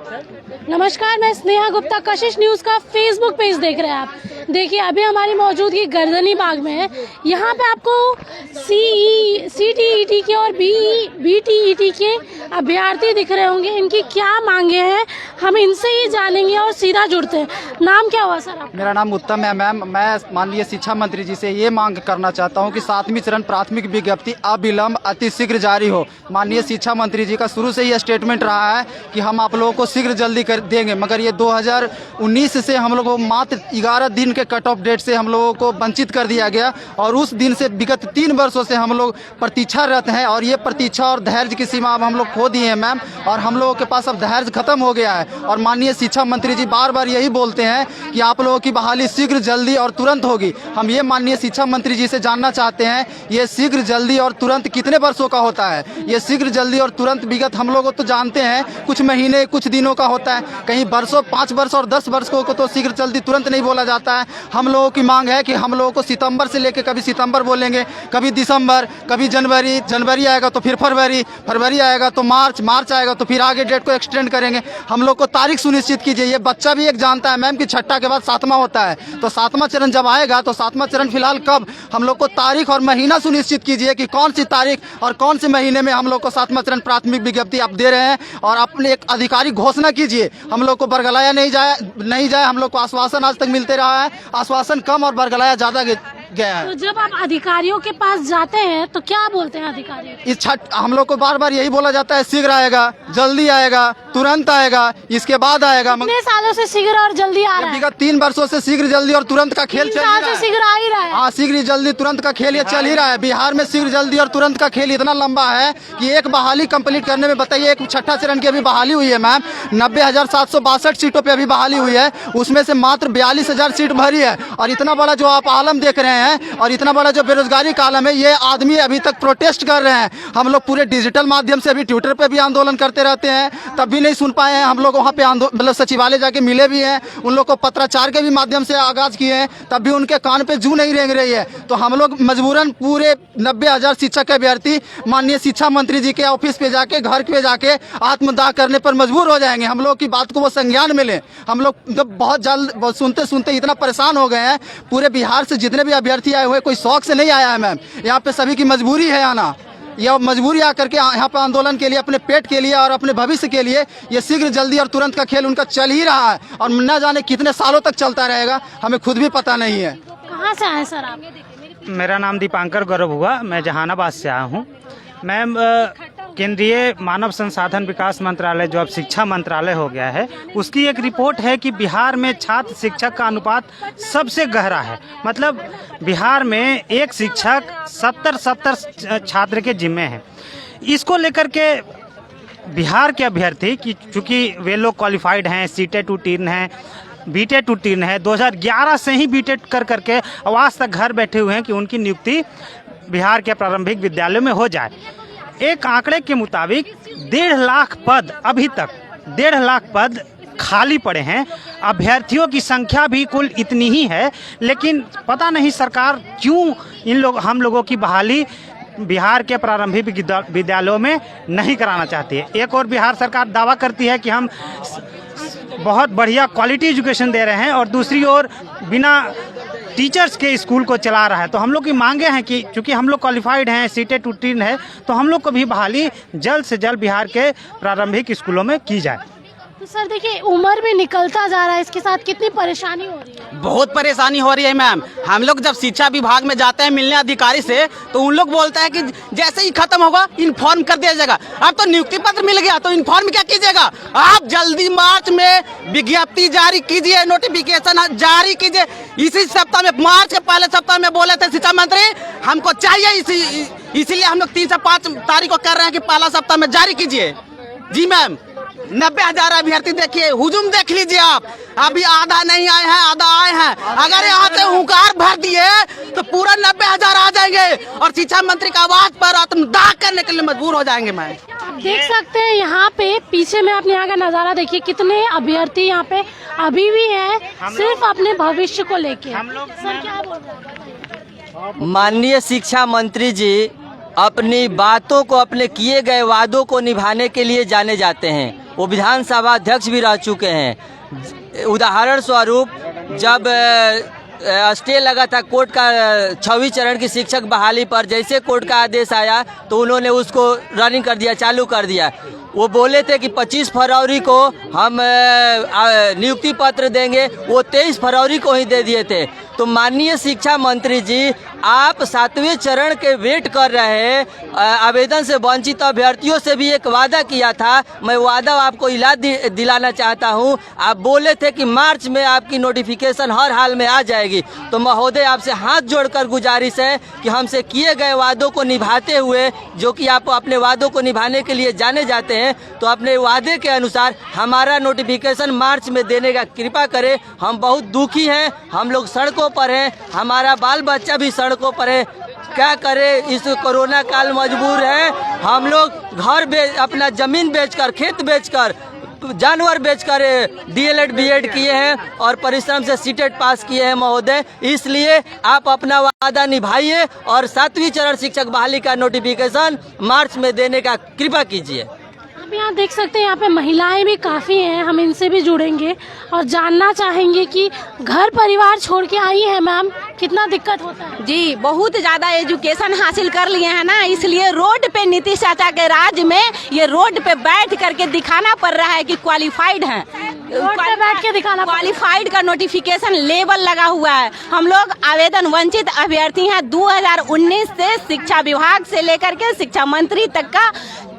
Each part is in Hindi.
नमस्कार, मैं स्नेहा गुप्ता, कशिश न्यूज का फेसबुक पेज देख रहे हैं आप। देखिए, अभी हमारी मौजूदगी गर्दनी बाग में है। यहाँ पे आपको CTET के और BTET के अभ्यर्थी दिख रहे होंगे। इनकी क्या मांगे हैं हम इनसे ही जानेंगे और सीधा जुड़ते हैं। नाम क्या हुआ सर आपका? मेरा नाम उत्तम है मैम। मैं माननीय शिक्षा मंत्री जी से ये मांग करना चाहता हूँ कि 7वीं चरण प्राथमिक विज्ञप्ति अविलंब अतिशीघ्र जारी हो। माननीय शिक्षा मंत्री जी का शुरू से ही स्टेटमेंट रहा है कि हम आप लोगों को शीघ्र जल्दी कर देंगे, मगर ये 2019 से हम लोगों को मात्र 11 दिन के कट ऑफ डेट से हम लोगों को वंचित कर दिया गया और उस दिन से विगत 3 वर्षों से हम लोग प्रतीक्षारत हैं और ये प्रतीक्षा और धैर्य की सीमा अब हम लोग खो दिए हैं मैम। और हम लोगों के पास अब धैर्य खत्म हो गया है और माननीय शिक्षा मंत्री जी बार बार यही बोलते हैं कि आप लोगों की बहाली शीघ्र जल्दी और तुरंत होगी। हम ये माननीय शिक्षा मंत्री जी से जानना चाहते हैं, ये शीघ्र जल्दी और तुरंत कितने वर्षों का होता है? ये शीघ्र जल्दी और तुरंत विगत हम लोग तो जानते हैं कुछ महीने कुछ दिनों का होता है, कहीं वर्षों 5 वर्ष और 10 वर्ष को तो शीघ्र जल्दी तुरंत नहीं बोला जाता है। हम लोगों की मांग है कि हम लोगों को सितंबर से लेकर कभी सितंबर बोलेंगे, कभी दिसंबर, कभी जनवरी आएगा तो फिर फरवरी आएगा तो मार्च आएगा तो फिर आगे डेट को एक्सटेंड करेंगे। हम लोग को तारीख सुनिश्चित कीजिए। ये बच्चा भी एक जानता है मैम कि छठा के बाद 7वां होता है, तो 7वां चरण जब आएगा तो 7वां चरण फिलहाल कब, हम लोग को तारीख और महीना सुनिश्चित कीजिए कि कौन सी तारीख और कौन से महीने में हम लोग को 7वां चरण प्राथमिक विज्ञप्ति आप दे रहे हैं और अपने एक आधिकारिक घोषणा कीजिए। हम लोग को बरगलाया नहीं जाए। हम लोग को आश्वासन आज तक मिलते रहा है, आश्वासन कम और बरगलाया ज्यादा गया है। तो जब आप अधिकारियों के पास जाते हैं तो क्या बोलते हैं अधिकारी? इस हम लोग को बार बार यही बोला जाता है शीघ्र आएगा, जल्दी आएगा, तुरंत आएगा, इसके बाद आएगा। कितने सालों से शीघ्र और जल्दी आ रहा है? विगत 3 वर्षों से शीघ्र जल्दी और तुरंत का खेल चल रहा है। शीघ्र आ ही रहा है। हाँ, शीघ्र जल्दी तुरंत का खेल ये चल ही रहा है। बिहार में शीघ्र जल्दी और तुरंत का खेल इतना लंबा है कि एक बहाली कंप्लीट करने में, बताइए, एक छठा चरण की अभी बहाली हुई है मैम, 90,762 सीटों पे अभी बहाली हुई है, उसमें से मात्र 42,000 सीट भरी है। और इतना बड़ा जो आप आलम देख रहे हैं और इतना बड़ा जो बेरोजगारी का आलम है, ये आदमी अभी तक प्रोटेस्ट कर रहे हैं। हम लोग पूरे डिजिटल माध्यम से अभी ट्विटर पे भी आंदोलन करते रहते हैं, तब भी नहीं सुन पाए हैं। हम लोग वहाँ पे मतलब सचिवालय जाके मिले भी हैं, उन लोग को पत्राचार के भी माध्यम से आगाज किए हैं, तब भी उनके कान पे जू नहीं रेंग रही है। तो हम लोग मजबूरन पूरे 90,000 शिक्षक अभ्यर्थी माननीय शिक्षा मंत्री जी के ऑफिस पे जाके, घर पे जाके आत्मदाह करने पर मजबूर हो जाएंगे। हम लोग की बात को वो संज्ञान में लें। हम लोग बहुत जल्द सुनते इतना परेशान हो गए हैं। पूरे बिहार से जितने भी अभ्यर्थी आए हुए कोई शौक से नहीं आया है मैम, यहाँ पे सभी की मजबूरी है आना। यह मजबूरी आकर के यहाँ पर आंदोलन के लिए, अपने पेट के लिए और अपने भविष्य के लिए ये शीघ्र जल्दी और तुरंत का खेल उनका चल ही रहा है और न जाने कितने सालों तक चलता रहेगा, हमें खुद भी पता नहीं है। कहाँ से आए सर आप? मेरा नाम दीपांकर गौरव हुआ, मैं जहानाबाद से आया हूँ। मैम, केंद्रीय मानव संसाधन विकास मंत्रालय जो अब शिक्षा मंत्रालय हो गया है, उसकी एक रिपोर्ट है कि बिहार में छात्र शिक्षक का अनुपात सबसे गहरा है। मतलब बिहार में एक शिक्षक 70 छात्र के जिम्मे हैं। इसको लेकर के बिहार के अभ्यर्थी की, चूँकि वे लोग क्वालिफाइड हैं, सीटेट उत्तीर्ण हैं, बीटेट उत्तीर्ण है, 2011 से ही बीटेट कर करके आज तक घर बैठे हुए हैं कि उनकी नियुक्ति बिहार के प्रारंभिक विद्यालयों में हो जाए। एक आंकड़े के मुताबिक 1.5 लाख पद, अभी तक 1.5 लाख पद खाली पड़े हैं। अभ्यर्थियों की संख्या भी कुल इतनी ही है, लेकिन पता नहीं सरकार क्यों हम लोगों की बहाली बिहार के प्रारंभिक विद्यालयों में नहीं कराना चाहती है। एक और बिहार सरकार दावा करती है कि हम बहुत बढ़िया क्वालिटी एजुकेशन दे रहे हैं और दूसरी ओर बिना टीचर्स के स्कूल को चला रहा है। तो हम लोग की मांगे हैं कि चूँकि हम लोग क्वालिफाइड हैं, सीटेट उत्तीर्ण है, तो हम लोग को भी बहाली जल्द से जल्द बिहार के प्रारंभिक स्कूलों में की जाए। तो सर देखिए, उम्र भी निकलता जा रहा है, इसके साथ कितनी परेशानी हो रही है? बहुत परेशानी हो रही है मैम। हम लोग जब शिक्षा विभाग में जाते हैं मिलने अधिकारी से, तो उन लोग बोलता है कि जैसे ही खत्म होगा इन्फॉर्म कर दिया जाएगा। अब तो नियुक्ति पत्र मिल गया तो इन्फॉर्म क्या कीजिएगा? आप जल्दी मार्च में विज्ञप्ति जारी कीजिए, नोटिफिकेशन जारी कीजिए। इसी सप्ताह में, मार्च के पहले सप्ताह में बोले थे शिक्षा मंत्री हमको चाहिए, इसीलिए हम लोग 3 से 5 तारीख को कर रहे हैं कि पहला सप्ताह में जारी कीजिए। जी मैम, 90,000 अभ्यर्थी देखिए, हुजूम देख लीजिए आप। अभी आधा नहीं आए हैं, आधा आए हैं। अगर यहाँ से हुंकार भर दिए तो पूरा 90,000 आ जाएंगे और शिक्षा मंत्री का आवाज पर आत्मदाह करने के लिए मजबूर हो जाएंगे। मैं देख सकते हैं यहाँ पे पीछे में, अपने यहाँ का नजारा देखिए, कितने अभ्यर्थी यहाँ पे अभी भी हैं, सिर्फ अपने भविष्य को लेके। सर क्या बोल रहे हैं? माननीय शिक्षा मंत्री जी अपनी बातों को, अपने किए गए वादों को निभाने के लिए जाने जाते हैं। वो विधानसभा अध्यक्ष भी रह चुके हैं। उदाहरण स्वरूप जब स्टे लगा था कोर्ट का 6वीं चरण की शिक्षक बहाली पर, जैसे कोर्ट का आदेश आया तो उन्होंने उसको रनिंग कर दिया, चालू कर दिया। वो बोले थे कि 25 फरवरी को हम नियुक्ति पत्र देंगे, वो 23 फरवरी को ही दे दिए थे। तो माननीय शिक्षा मंत्री जी, आप 7वें चरण के वेट कर रहे हैं। आवेदन से वंचित अभ्यर्थियों से भी एक वादा किया था, मैं वादा आपको दिलाना चाहता हूं। आप बोले थे कि मार्च में आपकी नोटिफिकेशन हर हाल में आ जाएगी। तो महोदय, आपसे हाथ जोड़कर गुजारिश है कि हमसे किए गए वादों को निभाते हुए, जो कि आप अपने वादों को निभाने के लिए जाने जाते हैं, तो अपने वादे के अनुसार हमारा नोटिफिकेशन मार्च में देने का कृपा करें। हम बहुत दुखी हैं, हम लोग सड़कों पर हैं, हमारा बाल बच्चा भी सड़कों पर है। क्या करें, इस कोरोना काल मजबूर है। हम लोग घर अपना जमीन बेचकर, खेत बेचकर, जानवर बेचकर DLED BEd किए हैं और परिश्रम से सीटेट पास किए हैं महोदय। इसलिए आप अपना वादा निभाइए और 7वीं चरण शिक्षक बहाली का नोटिफिकेशन मार्च में देने का कृपा कीजिए। आप यहाँ देख सकते हैं, यहाँ पे महिलाएं भी काफ़ी हैं, हम इनसे भी जुड़ेंगे और जानना चाहेंगे कि घर परिवार छोड़ के आई है मैम, कितना दिक्कत होता है? जी, बहुत ज़्यादा एजुकेशन हासिल कर लिए हैं ना, इसलिए रोड पे नीतीश चाचा के राज में ये रोड पे बैठ करके दिखाना पड़ रहा है कि क्वालिफाइड हैं। रोड पे बैठ के दिखाना, क्वालिफाइड का नोटिफिकेशन लेबल लगा हुआ है। हम लोग आवेदन वंचित अभ्यर्थी हैं। 2019 से शिक्षा विभाग से लेकर के शिक्षा मंत्री तक का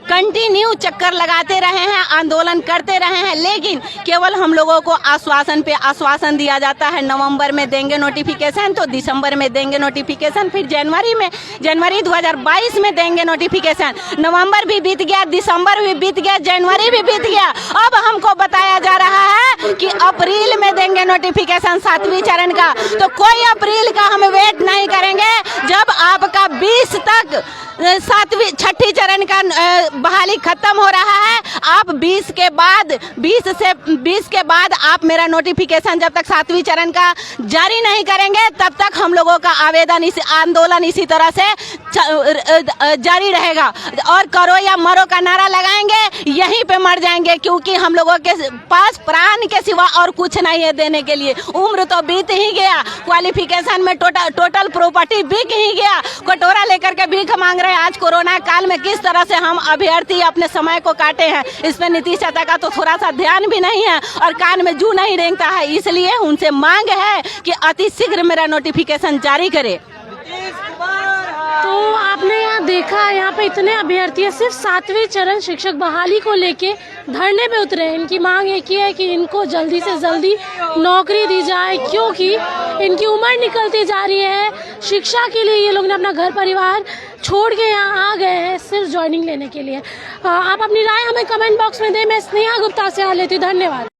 कंटिन्यू चक्कर लगाते रहे हैं, आंदोलन करते रहे हैं, लेकिन केवल हम लोगों को आश्वासन पे आश्वासन दिया जाता है। नवंबर में देंगे नोटिफिकेशन, तो दिसंबर में देंगे नोटिफिकेशन, फिर जनवरी 2022 में देंगे नोटिफिकेशन। नवंबर भी बीत गया, दिसंबर भी बीत गया, जनवरी भी बीत गया। अब हमको बताया जा रहा है कि अप्रैल में देंगे नोटिफिकेशन 7वीं चरण का। तो कोई अप्रैल का हम वेट नहीं करेंगे। जब आपका 20 तक 6वीं चरण का बहाली खत्म हो रहा है, आप 20 के बाद आप मेरा नोटिफिकेशन जब तक 7वीं चरण का जारी नहीं करेंगे, तब तक हम लोगों का आंदोलन इसी तरह से जारी रहेगा। और करो या मरो का नारा लगाएंगे, यहीं पे मर जाएंगे, क्योंकि हम लोगों के पास प्राण के सिवा और कुछ नहीं है देने के लिए। उम्र तो बीत ही गया, क्वालिफिकेशन में टोटल प्रॉपर्टी बिक ही गया, कटोरा लेकर के भीख मांग रहे हैं। आज कोरोना काल में किस तरह से हम अभ्यर्थी अपने समय को काटे हैं, इस पे नीतीश चाचा का तो थोड़ा सा ध्यान भी नहीं है और कान में जू नहीं रेंगता है। इसलिए उनसे मांग है कि अति शीघ्र मेरा नोटिफिकेशन जारी करे। तो आपने यहाँ देखा, यहाँ पे इतने अभ्यर्थी सिर्फ 7वें चरण शिक्षक बहाली को लेके धरने पे उतरे हैं। इनकी मांग एक ही है कि इनको जल्दी से जल्दी नौकरी दी जाए, क्योंकि इनकी उम्र निकलती जा रही है। शिक्षा के लिए ये लोग ने अपना घर परिवार छोड़ के यहाँ आ गए हैं सिर्फ ज्वाइनिंग लेने के लिए। आप अपनी राय हमें कमेंट बॉक्स में दें। मैं स्नेहा गुप्ता से लेती हूँ। धन्यवाद।